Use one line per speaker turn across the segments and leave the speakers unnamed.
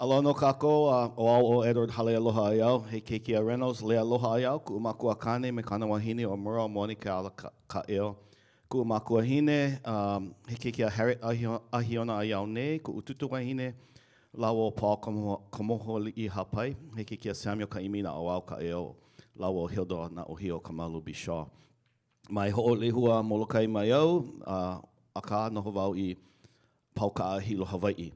Aloha no kako, o Edward Halealoha Ayau, he Kekia Reynolds, Lealoha Ayau, ku makua kane me kana wahine o mura moni ka ala ka eo. Ku makua hine, he Kekia Harriet Ahiona Ayau ne, ku ututu wahine, lawo Paul komoho li I hapai, he Kekia Samuel ka imina o au ka eo, lawo Hildo na ohio kamalu bishaw. Mai ho'olehua molokai mai au, aka noho wau I pauka hilo Hawaii.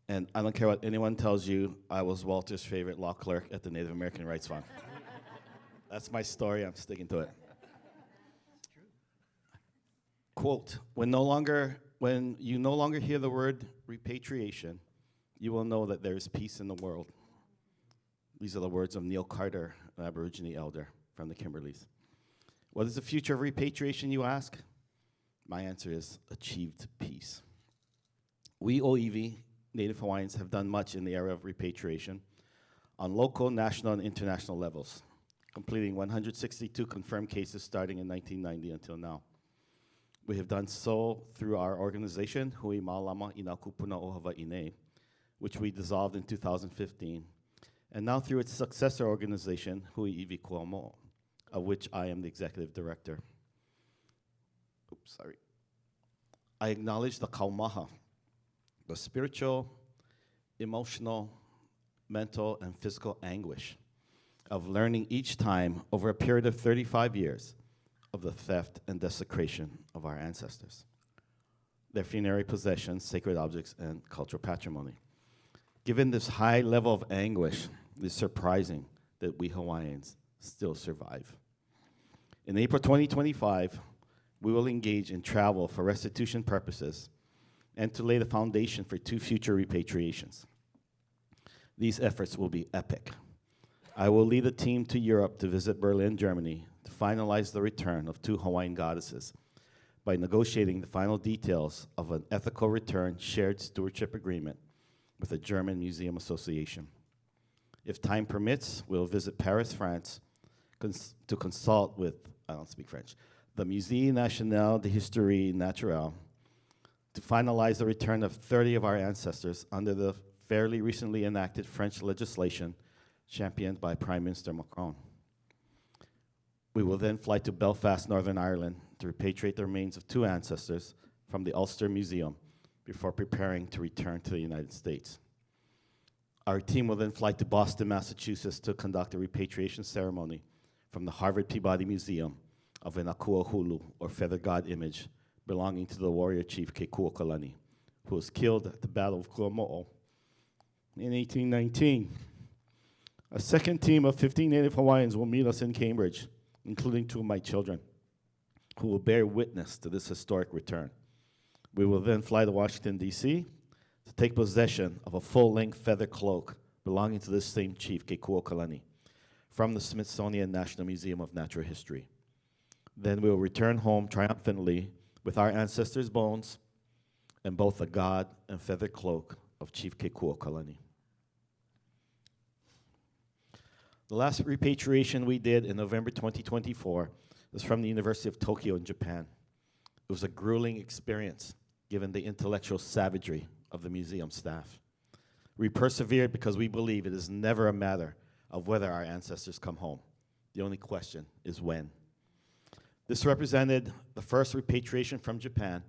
And I don't care what anyone tells you, I was Walter's favorite law clerk at the Native American Rights Fund. That's my story, I'm sticking to it. Quote, when you no longer hear the word repatriation, you will know that there is peace in the world. These are the words of Neil Carter, an Aborigine elder from the Kimberleys. What is the future of repatriation, you ask? My answer is achieved peace. We Oiwi, Native Hawaiians, have done much in the area of repatriation on local, national, and international levels, completing 162 confirmed cases starting in 1990 until now. We have done so through our organization, Hui Mālama Ina Kupuna o Hawaii, which we dissolved in 2015, and now through its successor organization, Hui Iwi Kuamo, of which I am the executive director. Oops, sorry. I acknowledge the kaumaha, the spiritual, emotional, mental, and physical anguish of learning each time over a period of 35 years of the theft and desecration of our ancestors, their funerary possessions, sacred objects, and cultural patrimony. Given this high level of anguish, it is surprising that we Hawaiians still survive. In April 2025, we will engage in travel for restitution purposes and to lay the foundation for 2 future repatriations. These efforts will be epic. I will lead a team to Europe to visit Berlin, Germany, to finalize the return of 2 Hawaiian goddesses by negotiating the final details of an ethical return shared stewardship agreement with the German Museum Association. If time permits, we'll visit Paris, France, to consult with, I don't speak French, the Musée National d'Histoire Naturelle, to finalize the return of 30 of our ancestors under the fairly recently enacted French legislation championed by Prime Minister Macron. We will then fly to Belfast, Northern Ireland to repatriate the remains of 2 ancestors from the Ulster Museum before preparing to return to the United States. Our team will then fly to Boston, Massachusetts to conduct a repatriation ceremony from the Harvard Peabody Museum of an akua hulu, or feather god image, belonging to the warrior chief Kekuaokalani, who was killed at the Battle of Kuamo in 1819. A second team of 15 Native Hawaiians will meet us in Cambridge, including 2 of my children, who will bear witness to this historic return. We will then fly to Washington, D.C. to take possession of a full-length feather cloak belonging to this same chief, Kekuaokalani, from the Smithsonian National Museum of Natural History. Then we will return home triumphantly with our ancestors' bones and both the god and feather cloak of Chief Kekuaokalani. The last repatriation we did in November 2024 was from the University of Tokyo in Japan. It was a grueling experience, given the intellectual savagery of the museum staff. We persevered because we believe it is never a matter of whether our ancestors come home. The only question is when. This represented the first repatriation from Japan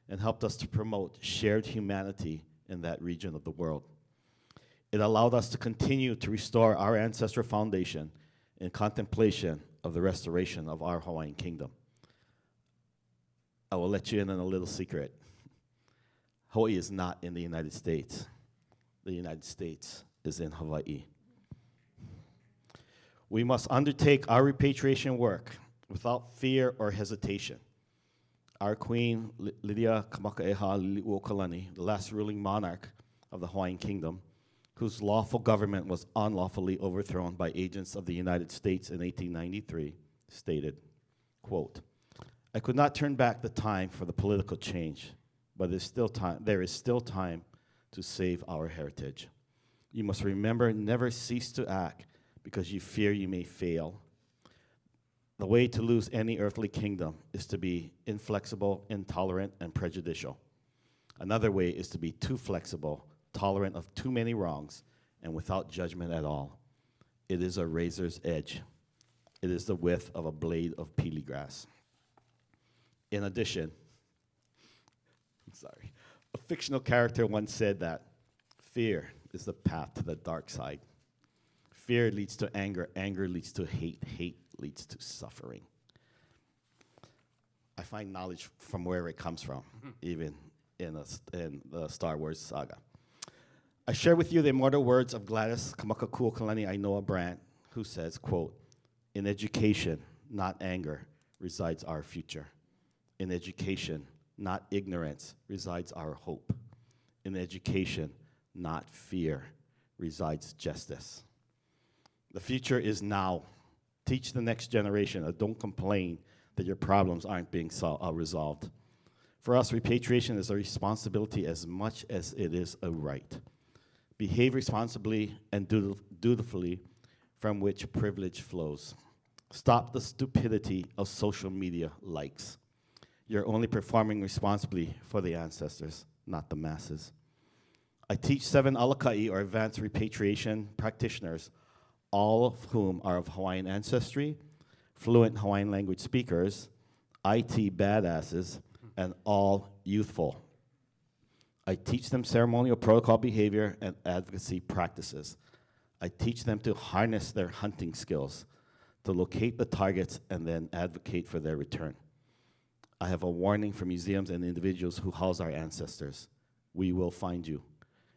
and helped us to promote shared humanity in that region of the world. It allowed us to continue to restore our ancestral foundation in contemplation of the restoration of our Hawaiian kingdom. I will let you in on a little secret. Hawaii is not in the United States. The United States is in Hawaii. We must undertake our repatriation work without fear or hesitation. Our Queen, Lilia Kamakaeha Liliuokalani, the last ruling monarch of the Hawaiian Kingdom, whose lawful government was unlawfully overthrown by agents of the United States in 1893, stated, quote, "I could not turn back the time for the political change, but there is still time to save our heritage. You must remember, never cease to act because you fear you may fail. The way to lose any earthly kingdom is to be inflexible, intolerant, and prejudicial. Another way is to be too flexible, tolerant of too many wrongs, and without judgment at all. It is a razor's edge. It is the width of a blade of peely grass. In addition, a fictional character once said that fear is the path to the dark side. Fear leads to anger. Anger leads to hate. Hate leads to suffering. I find knowledge from wherever it comes from, even in the Star Wars saga. I share with you the immortal words of Gladys Kamakakua Ainoa Brandt, who says, quote, "In education, not anger, resides our future. In education, not ignorance, resides our hope. In education, not fear, resides justice." The future is now. Teach the next generation, or don't complain that your problems aren't being resolved. For us, repatriation is a responsibility as much as it is a right. Behave responsibly and dutifully, from which privilege flows. Stop the stupidity of social media likes. You're only performing responsibly for the ancestors, not the masses. I teach 7 alaka'i, or advanced repatriation practitioners, all of whom are of Hawaiian ancestry, fluent Hawaiian language speakers, IT badasses, and all youthful. I teach them ceremonial protocol behavior and advocacy practices. I teach them to harness their hunting skills, to locate the targets and then advocate for their return. I have a warning for museums and individuals who house our ancestors. We will find you.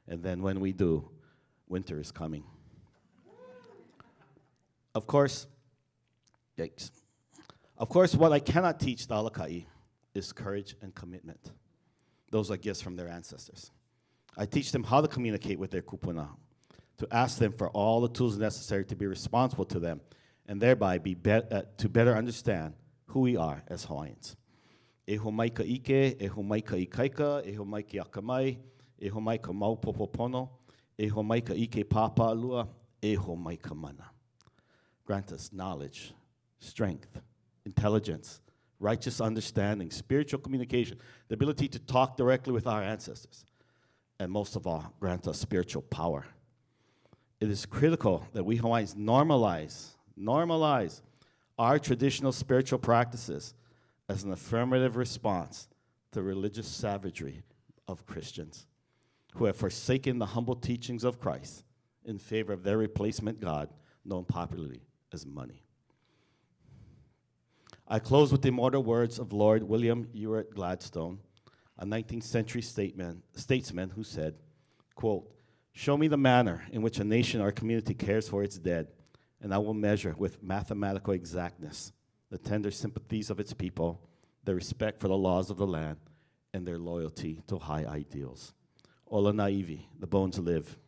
And then when we do, winter is coming. Of course, yikes. Of course, what I cannot teach the alaka'i is courage and commitment. Those are gifts from their ancestors. I teach them how to communicate with their kupuna, to ask them for all the tools necessary to be responsible to them, and thereby to better understand who we are as Hawaiians. E ho mai ka ike, e ho mai ka ikaika, e ho mai ki akamai, e ho mai ka maupopopono, e ho mai ka ike pāpālua, e ho mai ka mana. Grant us knowledge, strength, intelligence, righteous understanding, spiritual communication, the ability to talk directly with our ancestors, and most of all, grant us spiritual power. It is critical that we Hawaiians normalize our traditional spiritual practices as an affirmative response to religious savagery of Christians who have forsaken the humble teachings of Christ in favor of their replacement God, known popularly as money. I close with the immortal words of Lord William Ewart Gladstone, a 19th century statesman who said, quote, "Show me the manner in which a nation or community cares for its dead, and I will measure with mathematical exactness the tender sympathies of its people, their respect for the laws of the land, and their loyalty to high ideals." Ola naivi, the bones live.